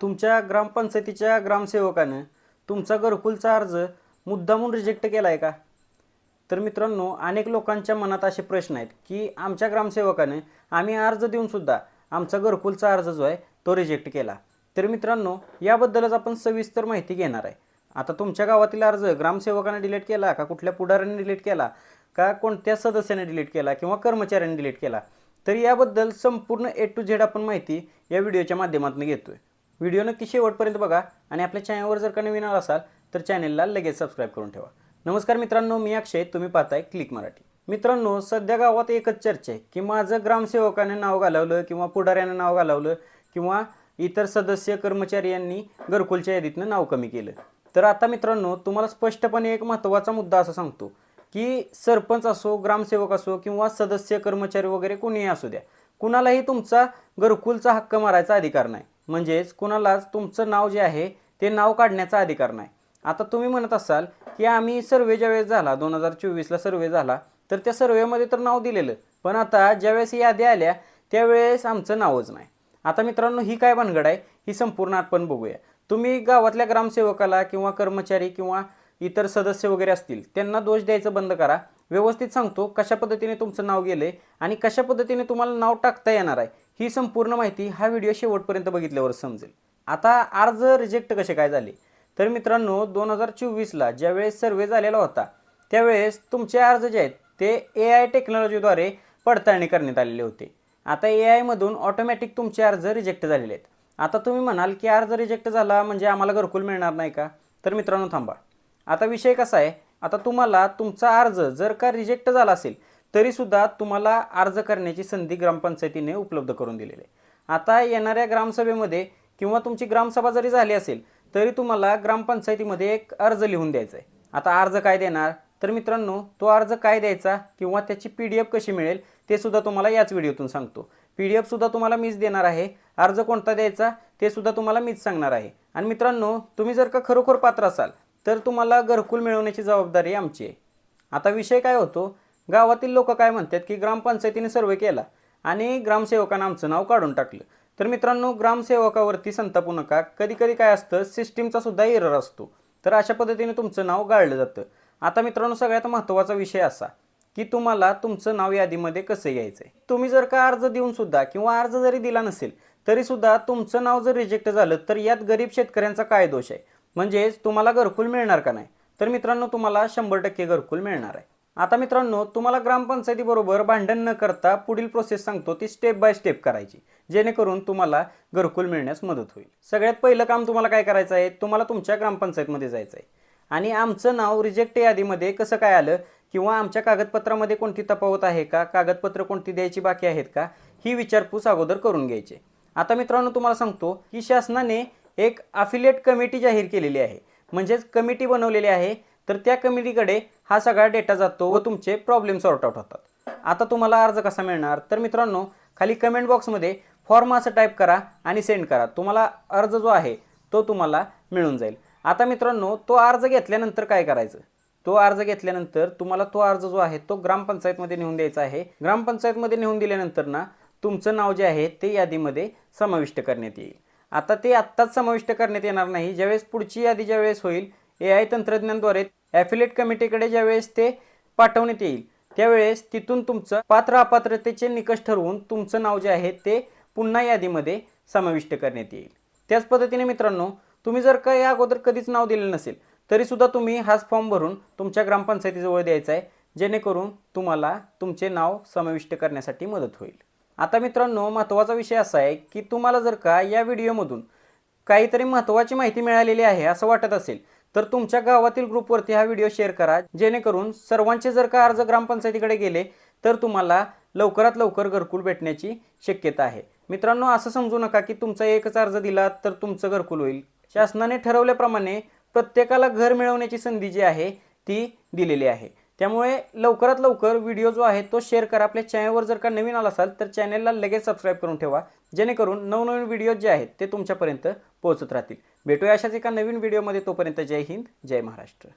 तुमच्या ग्रामपंचायतीच्या ग्रामसेवकानं तुमचा घरकुलचा अर्ज मुद्दामून रिजेक्ट केला आहे का? तर मित्रांनो, अनेक लोकांच्या मनात असे प्रश्न आहेत की आमच्या ग्रामसेवकाने आम्ही अर्ज देऊनसुद्धा आमचा घरकुलचा अर्ज जो आहे तो रिजेक्ट केला. तर मित्रांनो, याबद्दलच आपण सविस्तर माहिती घेणार आहे. आता तुमच्या गावातील अर्ज ग्रामसेवकाने डिलीट केला का, कुठल्या पुढाऱ्याने डिलीट केला का, कोणत्या सदस्याने डिलीट केला किंवा कर्मचाऱ्याने डिलीट केला, तर याबद्दल संपूर्ण A to Z आपण माहिती या व्हिडिओच्या माध्यमातून घेतोय. व्हिडिओ नक्की शेवटपर्यंत बघा आणि आपल्या चॅनलवर जर का नवीन असाल तर चॅनलला लगेच सबस्क्राईब करून ठेवा. नमस्कार मित्रांनो, मी अक्षय, तुम्ही पाहताय क्लिक मराठी. मित्रांनो, सध्या गावात एकच चर्चा आहे की माझं ग्रामसेवकाने नाव घालवलं किंवा पुढाऱ्याने नाव घालवलं किंवा इतर सदस्य कर्मचारी यांनी घरकुलच्या यादीतनं नाव कमी केलं. तर आता मित्रांनो, तुम्हाला स्पष्टपणे एक महत्त्वाचा मुद्दा असं सांगतो की सरपंच असो, ग्रामसेवक असो किंवा सदस्य कर्मचारी वगैरे कोणीही असू द्या, कुणालाही तुमचा घरकुलचा हक्क मारायचा अधिकार नाही. म्हणजेच कुणालाच तुमचं नाव जे आहे ते नाव काढण्याचा अधिकार नाही. आता तुम्ही म्हणत असाल की आम्ही सर्वे ज्यावेळेस झाला 2024ला सर्वे झाला तर त्या सर्वेमध्ये तर नाव दिलेलं, पण आता ज्यावेळेस याद्या आल्या त्यावेळेस आमचं नावच नाही. आता मित्रांनो, ही काय भानगड आहे ही संपूर्ण आपण बघूया. तुम्ही गावातल्या ग्रामसेवकाला किंवा कर्मचारी किंवा इतर सदस्य वगैरे असतील त्यांना दोष द्यायचं बंद करा. व्यवस्थित सांगतो कशा पद्धतीने तुमचं नाव गेले आणि कशा पद्धतीने तुम्हाला नाव टाकता येणार आहे ही संपूर्ण माहिती हा व्हिडिओ शेवटपर्यंत बघितल्यावर समजेल. आता अर्ज रिजेक्ट कसे काय झाले, तर मित्रांनो 2024ला ज्यावेळेस सर्वे झालेला होता त्यावेळेस तुमचे अर्ज जे आहेत ते AI टेक्नॉलॉजीद्वारे पडताळणी करण्यात आलेले होते. आता AI मधून ऑटोमॅटिक तुमचे अर्ज रिजेक्ट झालेले आहेत. आता तुम्ही म्हणाल की अर्ज रिजेक्ट झाला म्हणजे आम्हाला घरकुल मिळणार नाही का? तर मित्रांनो थांबा. आता विषय कसा आहे, आता तुम्हाला तुमचा अर्ज जर का रिजेक्ट झाला असेल तरीसुद्धा तुम्हाला अर्ज करण्याची संधी ग्रामपंचायतीने उपलब्ध करून दिलेली आहे. आता येणाऱ्या ग्रामसभेमध्ये किंवा तुमची ग्रामसभा जरी झाली असेल तरी तुम्हाला ग्रामपंचायतीमध्ये एक अर्ज लिहून द्यायचा आहे. आता अर्ज काय देणार, तर मित्रांनो तो अर्ज काय द्यायचा किंवा त्याची PDF कशी मिळेल ते सुद्धा तुम्हाला याच व्हिडिओतून सांगतो. PDF सुद्धा तुम्हाला मीच देणार आहे, अर्ज कोणता द्यायचा ते सुद्धा तुम्हाला मीच सांगणार आहे. आणि मित्रांनो, तुम्ही जर का खरोखर पात्र असाल तर तुम्हाला घरकुल मिळवण्याची जबाबदारी आमची आहे. आता विषय काय होतो, गावातील लोक काय म्हणतात की ग्रामपंचायतीने सर्वे केला आणि ग्रामसेवकानं आमचं नाव काढून टाकलं. तर मित्रांनो, ग्रामसेवकावरती संतापू नका. कधी कधी काय असतं, सिस्टीमचा सुद्धा एरर असतो, तर अशा पद्धतीने तुमचं नाव गाळलं जातं. आता मित्रांनो, सगळ्यात महत्त्वाचा विषय असा की तुम्हाला तुमचं नाव यादीमध्ये कसं घ्यायचं आहे. तुम्ही जर का अर्ज देऊन सुद्धा किंवा अर्ज जरी दिला नसेल तरीसुद्धा तुमचं नाव जर रिजेक्ट झालं तर यात गरीब शेतकऱ्यांचा काय दोष आहे, म्हणजेच तुम्हाला घरकुल मिळणार का नाही? तर मित्रांनो, तुम्हाला 100% घरकुल मिळणार आहे. आता मित्रांनो, तुम्हाला ग्रामपंचायतीबरोबर भांडण न करता पुढील प्रोसेस सांगतो ती स्टेप बाय स्टेप करायची, जेणेकरून तुम्हाला घरकुल मिळण्यास मदत होईल. सगळ्यात पहिलं काम तुम्हाला काय करायचं आहे, तुम्हाला तुमच्या ग्रामपंचायतमध्ये जायचं आहे आणि आमचं नाव रिजेक्ट यादीमध्ये कसं काय आलं किंवा आमच्या कागदपत्रामध्ये कोणती तफावत आहे का, कागदपत्र कोणती द्यायची बाकी आहेत का, ही विचारपूस अगोदर करून घ्यायची. आता मित्रांनो, तुम्हाला सांगतो की शासनाने एक अफिलिएट कमिटी जाहीर केलेली आहे, म्हणजेच कमिटी बनवलेली आहे. तर त्या कमिटीकडे हा सगळा डेटा जातो व तुमचे प्रॉब्लेम सॉर्ट आउट होतात. आता तुम्हाला अर्ज कसा मिळणार, तर मित्रांनो खाली कमेंट बॉक्समध्ये फॉर्म असं टाईप करा आणि सेंड करा. तुम्हाला अर्ज जो आहे तो तुम्हाला मिळून जाईल. आता मित्रांनो, तो अर्ज घेतल्यानंतर काय करायचं, तो अर्ज घेतल्यानंतर तुम्हाला तो अर्ज जो आहे तो ग्रामपंचायतमध्ये नेऊन द्यायचा आहे. ग्रामपंचायतमध्ये नेऊन दिल्यानंतर ना तुमचं नाव जे आहे ते यादीमध्ये समाविष्ट करण्यात येईल. आता ते आत्ताच समाविष्ट करण्यात येणार नाही, ज्यावेळेस पुढची यादी ज्यावेळेस होईल AI तंत्रज्ञानाद्वारे ॲफिलिएट कमिटीकडे ज्यावेळेस ते पाठवण्यात येईल त्यावेळेस तिथून तुमचं पात्र अपात्रतेचे निकष ठरवून तुमचं नाव जे आहे ते पुन्हा यादीमध्ये समाविष्ट करण्यात येईल. त्याच पद्धतीने मित्रांनो, तुम्ही जर का या अगोदर कधीच नाव दिलेलं नसेल तरीसुद्धा तुम्ही हाच फॉर्म भरून तुमच्या ग्रामपंचायतीजवळ द्यायचा आहे, जेणेकरून तुम्हाला तुमचे नाव समाविष्ट करण्यासाठी मदत होईल. आता मित्रांनो, महत्त्वाचा विषय असा आहे की तुम्हाला जर का या व्हिडिओमधून काहीतरी महत्त्वाची माहिती मिळालेली आहे असं वाटत असेल तर तुमच्या गावातील ग्रुपवरती हा व्हिडिओ शेअर करा, जेणेकरून सर्वांचे जर का अर्ज ग्रामपंचायतीकडे गेले तर तुम्हाला लवकरात लवकर घरकुल भेटण्याची शक्यता आहे. मित्रांनो, असं समजू नका की तुमचा एकच अर्ज दिला तर तुमचं घरकुल होईल. शासनाने ठरवल्याप्रमाणे प्रत्येकाला घर मिळवण्याची संधी जी आहे ती दिलेली आहे. त्यामुळे लवकरात लवकर व्हिडिओ जो आहे तो शेअर करा. आपल्या चॅनलवर जर का नवीन आला असाल तर चॅनलला लगेच सबस्क्राईब करून ठेवा, जेणेकरून नवनवीन व्हिडिओ जे आहेत ते तुमच्यापर्यंत पोहोचत राहतील. भेटूया अशाच एका नवीन व्हिडिओमध्ये. तोपर्यंत जय हिंद, जय महाराष्ट्र.